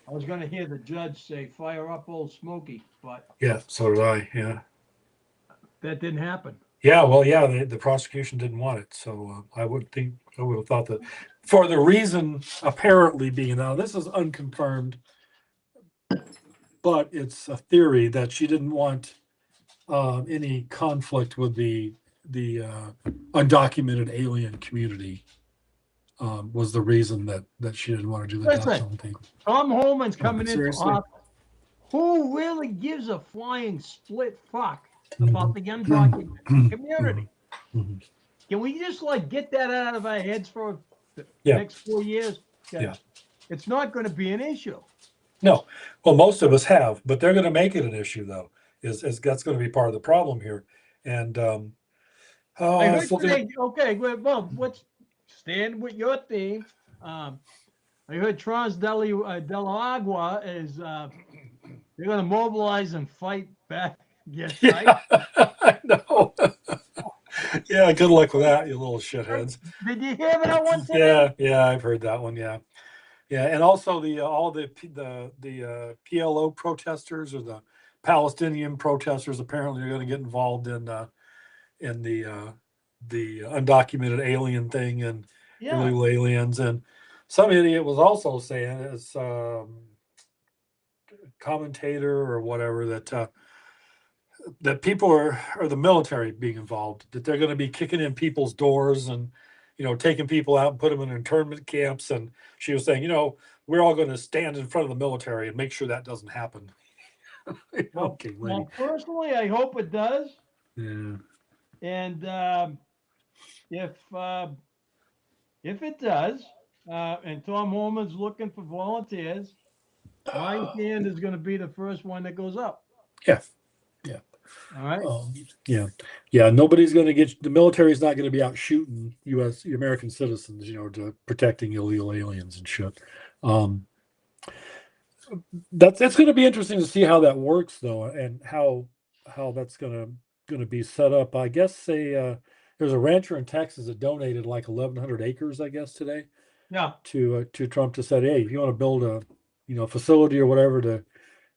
was going to hear the judge say, "Fire up, old Smokey," but yeah, so did I. Yeah. That didn't happen. Yeah, well, yeah, the prosecution didn't want it, so I would have thought that for the reason apparently being, now this is unconfirmed, but it's a theory that she didn't want any conflict with the undocumented alien community. Was the reason that she didn't want to do the death Listen, penalty. Tom Holman's coming into Seriously? office. Who really gives a flying split fuck about the undocumented community? Mm-hmm. Can we just get that out of our heads for the next 4 years? Yeah. It's not going to be an issue. No. Well, most of us have, but they're going to make it an issue, though. Is that's going to be part of the problem here. And I heard today, okay, well, let's stand with your theme. I heard del Agua is they're going to mobilize and fight back against Yeah, ISIS. I know. Yeah, good luck with that, you little shitheads. Did you hear that one today? Yeah, I've heard that one. Yeah, yeah, and also the all the PLO protesters or the Palestinian protesters apparently are going to get involved in the undocumented alien thing and Yeah. illegal aliens. And some idiot was also saying, as commentator or whatever, that people are the military being involved, that they're going to be kicking in people's doors and taking people out and put them in internment camps. And she was saying, we're all going to stand in front of the military and make sure that doesn't happen. Okay, lady. Well, personally, I hope it does. Yeah. And if it does, and Tom Homan's looking for volunteers, my hand is going to be the first one that goes up. Yeah. Yeah. All right. Yeah. Yeah. Nobody's going to get, the military is not going to be out shooting American citizens, to protecting illegal aliens and shit. That's going to be interesting to see how that works, though, and how that's going to be set up. I guess there's a rancher in Texas that donated like 1,100 acres, I guess, today. Yeah. To Trump, to say, hey, if you want to build a facility or whatever, to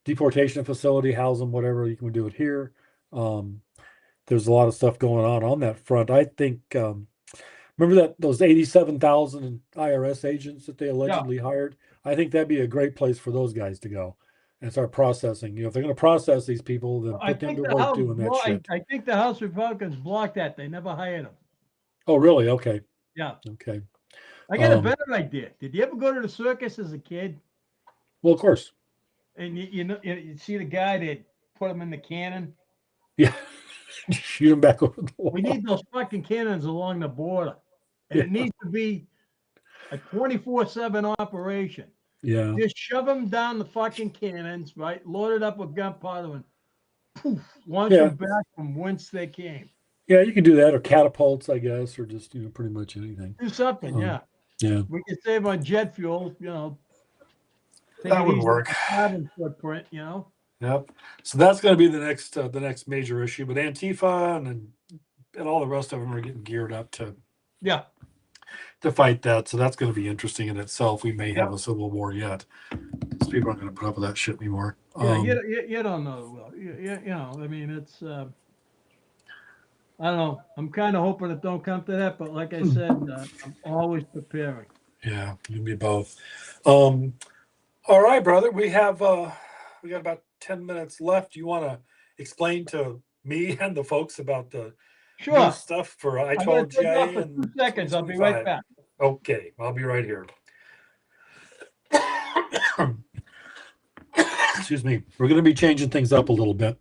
deportation facility, house them, whatever, you can do it here. There's a lot of stuff going on that front. I think. Remember those 87,000 IRS agents that they allegedly hired? I think that'd be a great place for those guys to go and start processing. If they're going to process these people, then I put them think to the work House. doing that shit. I think the House Republicans blocked that. They never hired them. Oh, really? Okay. Yeah. Okay. I got a better idea. Did you ever go to the circus as a kid? Well, of course. And you see the guy that put him in the cannon? Yeah. Shoot him back over the wall. We need those fucking cannons along the border. And it needs to be a 24/7 operation. Yeah. Just shove them down the fucking cannons, right? Load it up with gunpowder and poof, launch them back from whence they came. Yeah, you can do that, or catapults, I guess, or just pretty much anything. Do something, yeah. Yeah. We can save on jet fuel, That would work. Carbon footprint, Yep. So that's going to be the next major issue. But Antifa and all the rest of them are getting geared up to fight that. So that's going to be interesting in itself. We may have a civil war yet, because people aren't going to put up with that shit anymore. Yeah, you don't know. Well, I mean, it's. I don't know. I'm kind of hoping it don't come to that, but like I said, I'm always preparing. Yeah, you can be both. All right, brother. We got about 10 minutes left. Do you want to explain to me and the folks about the new stuff for I-12J? In 2 seconds. I'll be right back. Okay, I'll be right here. Excuse me. We're going to be changing things up a little bit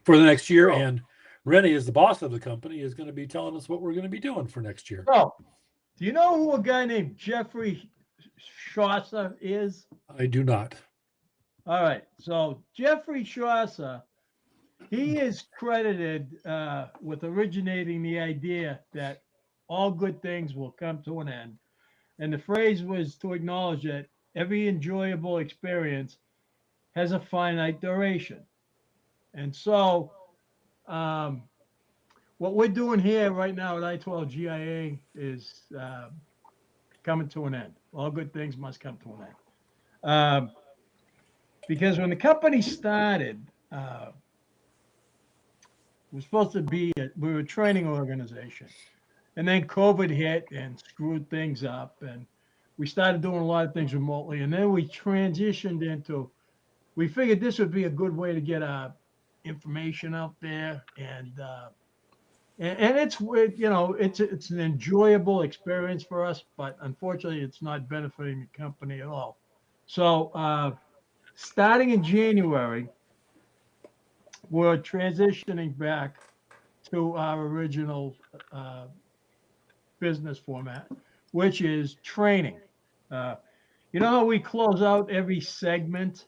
for the next year, and Rennie, as the boss of the company, is going to be telling us what we're going to be doing for next year. Oh, do you know who a guy named Jeffrey Chaucer is? I do not. All right. So Jeffrey Chaucer, he is credited with originating the idea that all good things will come to an end. And the phrase was to acknowledge that every enjoyable experience has a finite duration. And so what we're doing here right now at I-12GIA is coming to an end. All good things must come to an end. Because when the company started, it was supposed to be, we were a training organization. And then COVID hit and screwed things up. And we started doing a lot of things remotely. And then we transitioned into, we figured this would be a good way to get our information out there. And it's it's an enjoyable experience for us, but unfortunately it's not benefiting the company at all. So starting in January, we're transitioning back to our original business format, which is training. You know how we close out every segment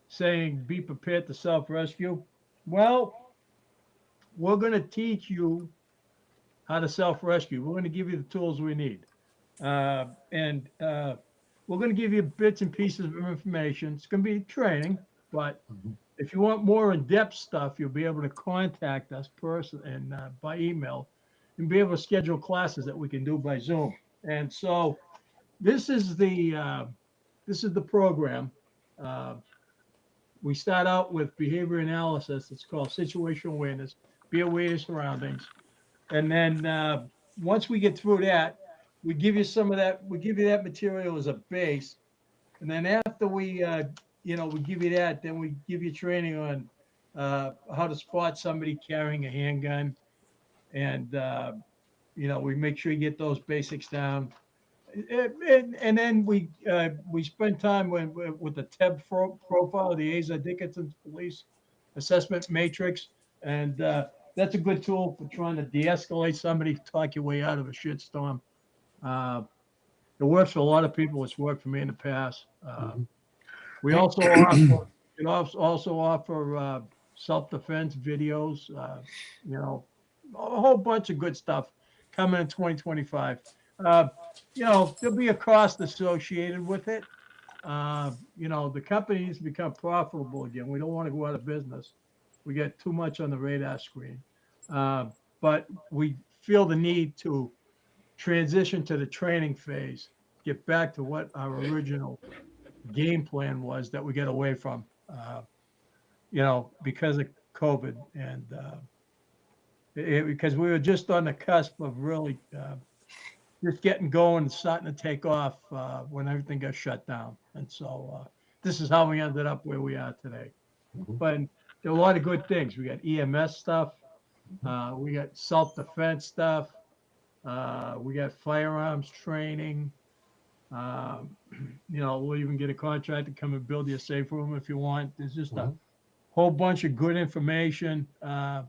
saying be prepared to self-rescue? Well, we're going to teach you how to self-rescue. We're going to give you the tools we need. And we're going to give you bits and pieces of information. It's going to be training, but Mhm. if you want more in-depth stuff, you'll be able to contact us and by email, and be able to schedule classes that we can do by Zoom. And so this is the program. Uh, we start out with behavior analysis. It's called situational awareness. Be aware of your surroundings, and then once we get through that, we give you some of that. We give you that material as a base, and then after we give you that, then we give you training on how to spot somebody carrying a handgun, and we make sure you get those basics down. And then we spend time with the profile, the Asa Dickinson's police assessment matrix, and that's a good tool for trying to de-escalate somebody, talk your way out of a shitstorm. Uh, it works for a lot of people. It's worked for me in the past. Mhm. We also offer also offer self-defense videos. A whole bunch of good stuff coming in 2025. Uh, there'll be a cost associated with it. The company needs to become profitable again. We don't want to go out of business. We get too much on the radar screen. Uh, but we feel the need to transition to the training phase, get back to what our original game plan was that we get away from, because of COVID and because we were just on the cusp of really just getting going and starting to take off when everything got shut down. And so this is how we ended up where we are today. Mhm. But there are a lot of good things. We got EMS stuff. We got self-defense stuff. We got firearms training. Um, we'll even get a contract to come and build you a safe room if you want. There's just a Mhm. whole bunch of good information that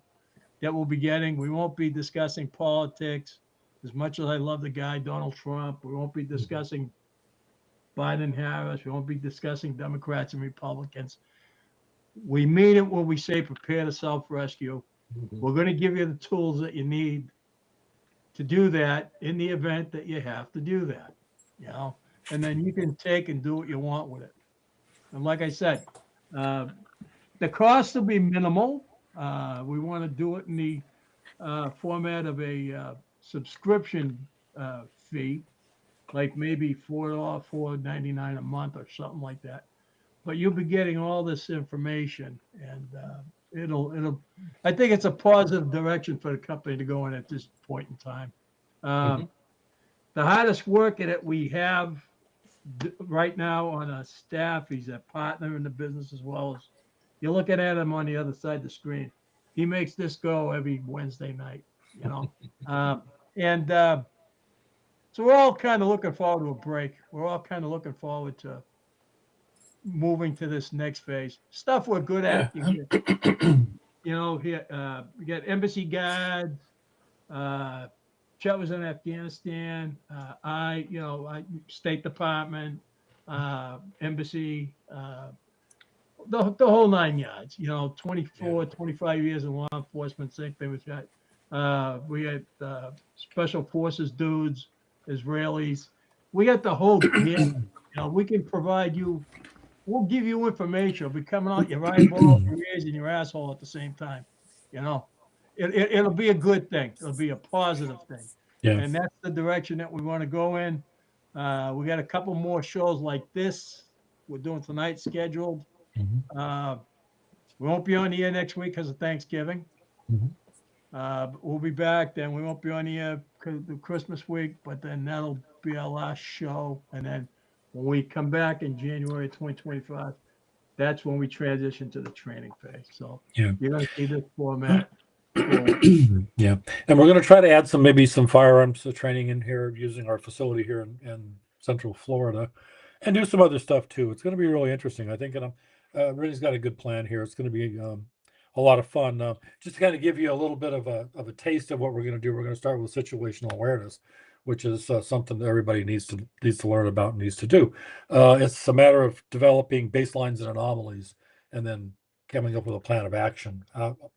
we'll be getting. We won't be discussing politics as much as I love the guy, Donald Trump. We won't be discussing Biden Harris. We won't be discussing Democrats and Republicans. We mean it when we say prepare to self-rescue. Mhm. We're going to give you the tools that you need to do that in the event that you have to do that, and then you can take and do what you want with it. And like I said, uh, the cost will be minimal. We want to do it in the format of a subscription fee, like maybe $4.99 a month or something like that. But you'll be getting all this information, and it'll. I think it's a positive direction for the company to go in at this point in time. Mhm. The hardest worker that we have right now on a staff, he's a partner in the business as well as you're looking at him on the other side of the screen. He makes this go every Wednesday night, you know. And so we're all kind of looking forward to a break. We're all kind of looking forward to moving to this next phase. Stuff we're good Yeah. at. Here we got embassy guides. Chet was in Afghanistan. State Department, embassy, the whole 9 yards. 24, 25 years in law enforcement. Same thing with that. We had special forces dudes, Israelis. We got the whole gamut. We can provide you. We'll give you information. It'll be coming out your eyeball, your ears, and your asshole at the same time. You know, it'll be a good thing. It'll be a positive thing, Yeah. and that's the direction that we want to go in. We got a couple more shows like this we're doing tonight scheduled. Mhm. We won't be on the air next week because of Thanksgiving. Mhm. But we'll be back then. We won't be on the air because of the Christmas week, but then that'll be our last show. And then when we come back in January 2025, that's when we transition to the training phase. So Yeah. you're going to see this format. Yeah. And we're going to try to add maybe some firearms training in here using our facility here in Central Florida and do some other stuff too. It's going to be really interesting, I think. And Rennie's got a good plan here. It's going to be a lot of fun. Just to kind of give you a little bit of a taste of what we're going to do. We're going to start with situational awareness, which is something that everybody needs to learn about and needs to do. It's a matter of developing baselines and anomalies, and then coming up with a plan of action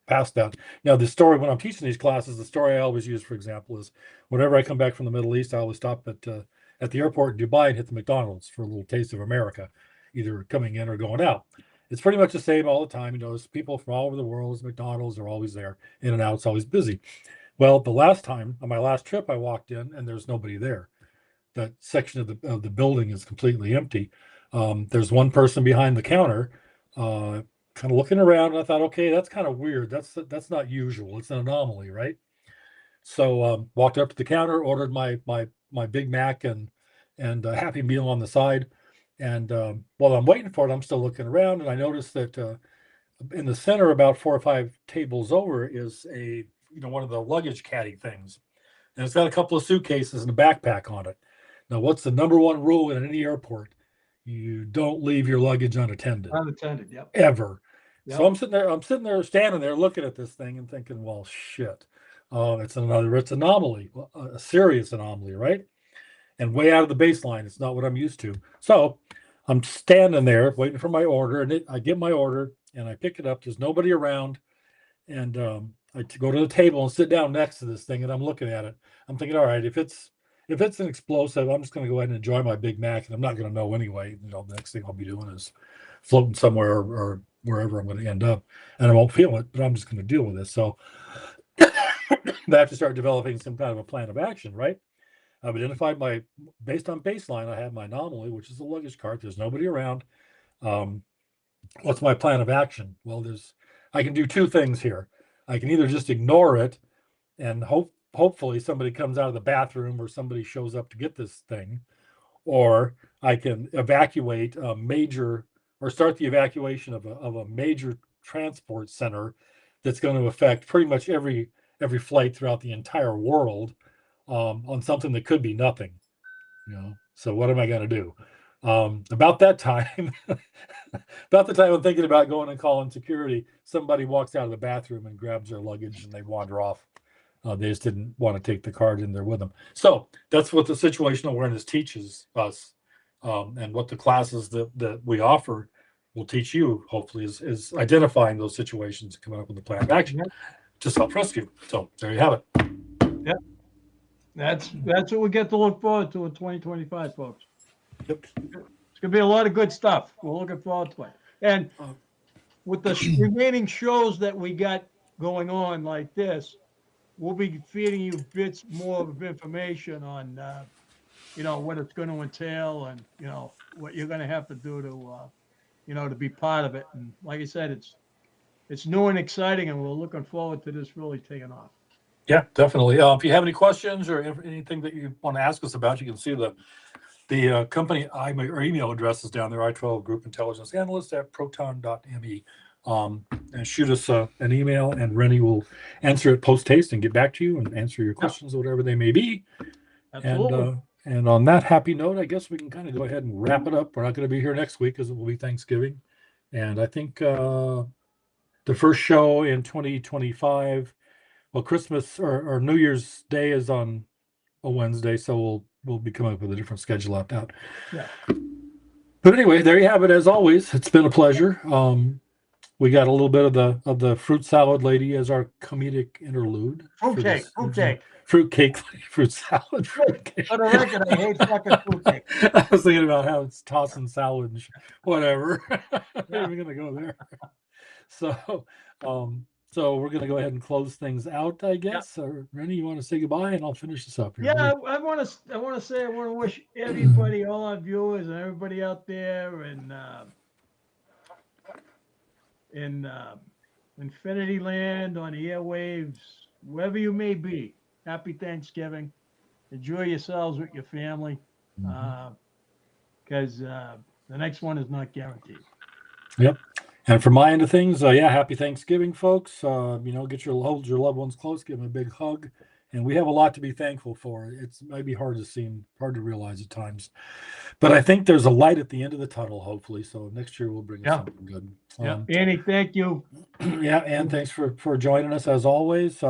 past that. Now, the story when I'm teaching these classes, the story I always use, for example, is whenever I come back from the Middle East, I always stop at at the airport in Dubai and hit the McDonald's for a little taste of America, either coming in or going out. It's pretty much the same all the time. You notice people from all over the world, McDonald's are always there, in and out, it's always busy. Well, the last time, on my last trip, I walked in and there's nobody there. That section of the building is completely empty. There's one person behind the counter, kind of looking around, and I thought, okay, that's kind of weird. That's not usual. It's an anomaly, right? So walked up to the counter, ordered my Big Mac and a Happy Meal on the side. And while I'm waiting for it, I'm still looking around, and I noticed that in the center, about 4 or 5 tables over, is one of the luggage caddy things, and it's got a couple of suitcases and a backpack on it. Now, what's the number one rule in any airport? You don't leave your luggage unattended. Unattended, yep. Ever. Yep. So I'm sitting there, standing there, looking at this thing and thinking, well, shit. It's anomaly, a serious anomaly, right? And way out of the baseline. It's not what I'm used to. So I'm standing there waiting for my order, and I get my order and I pick it up. There's nobody around, and I go to the table and sit down next to this thing, and I'm looking at it. I'm thinking, all right, if it's an explosive, I'm just going to go ahead and enjoy my Big Mac, and I'm not going to know anyway. The next thing I'll be doing is floating somewhere or wherever I'm going to end up, and I won't feel it, but I'm just going to deal with this. So I have to start developing some kind of a plan of action, right? I've identified based on baseline, I have my anomaly, which is the luggage cart. There's nobody around. What's my plan of action? Well, I can do 2 things here. I can either just ignore it and hopefully somebody comes out of the bathroom or somebody shows up to get this thing, or I can evacuate start the evacuation of a major transport center that's going to affect pretty much every flight throughout the entire world, on something that could be nothing. So what am I going to do? About that time, I'm thinking about going and calling security, somebody walks out of the bathroom and grabs their luggage and they wander off. They just didn't want to take the card in there with them. So that's what the situational awareness teaches us, and what the classes that we offer will teach you, hopefully, is identifying those situations and coming up with a plan of action to self-rescue. So there you have it. Yeah, that's what we get to look forward to in 2025, folks. Yep. It's going to be a lot of good stuff. We're looking forward to it. And with the remaining shows that we got going on like this, we'll be feeding you bits more of information on, what it's going to entail and, what you're going to have to do to be part of it. And like I said, it's new and exciting, and we're looking forward to this really taking off. Yeah, definitely. If you have any questions or anything that you want to ask us about, you can see the company or email address is down there, I-12 Group Intelligence Analyst at proton.me. And shoot us an email, and Rennie will answer it post-haste and get back to you and answer your questions, whatever they may be. Absolutely. And on that happy note, I guess we can kind of go ahead and wrap it up. We're not going to be here next week because it will be Thanksgiving. And I think the first show in 2025, well, Christmas or New Year's Day is on a Wednesday, so we'll be coming up with a different schedule after that. Yeah. But anyway, there you have it. As always, it's been a pleasure. We got a little bit of the fruit salad lady as our comedic interlude. Fruitcake, fruit salad. Fruitcake. For the record, I hate fucking fruitcake. I was thinking about how it's tossing salad and whatever. We're gonna go there. So we're gonna go ahead and close things out, I guess. Or Rennie, you want to say goodbye, and I'll finish this up. Yeah, I want to wish everybody, all our viewers, and everybody out there, and in Infinity Land, on the airwaves, wherever you may be, happy Thanksgiving. Enjoy yourselves with your family, because the next one is not guaranteed. Yep. And from my end of things, happy Thanksgiving, folks. Hold your loved ones close, give them a big hug. And we have a lot to be thankful for. It might be hard to realize at times, but I think there's a light at the end of the tunnel, hopefully. So next year we'll bring us something good. Annie, thank you. Yeah, and thanks for joining us as always.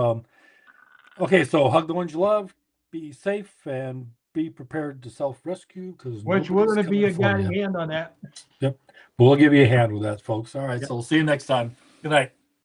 Okay, so hug the ones you love, be safe, and be prepared to self-rescue, because we're going to be a guiding hand on that. Yep, we'll give you a hand with that, folks. All right, so we'll see you next time. Good night.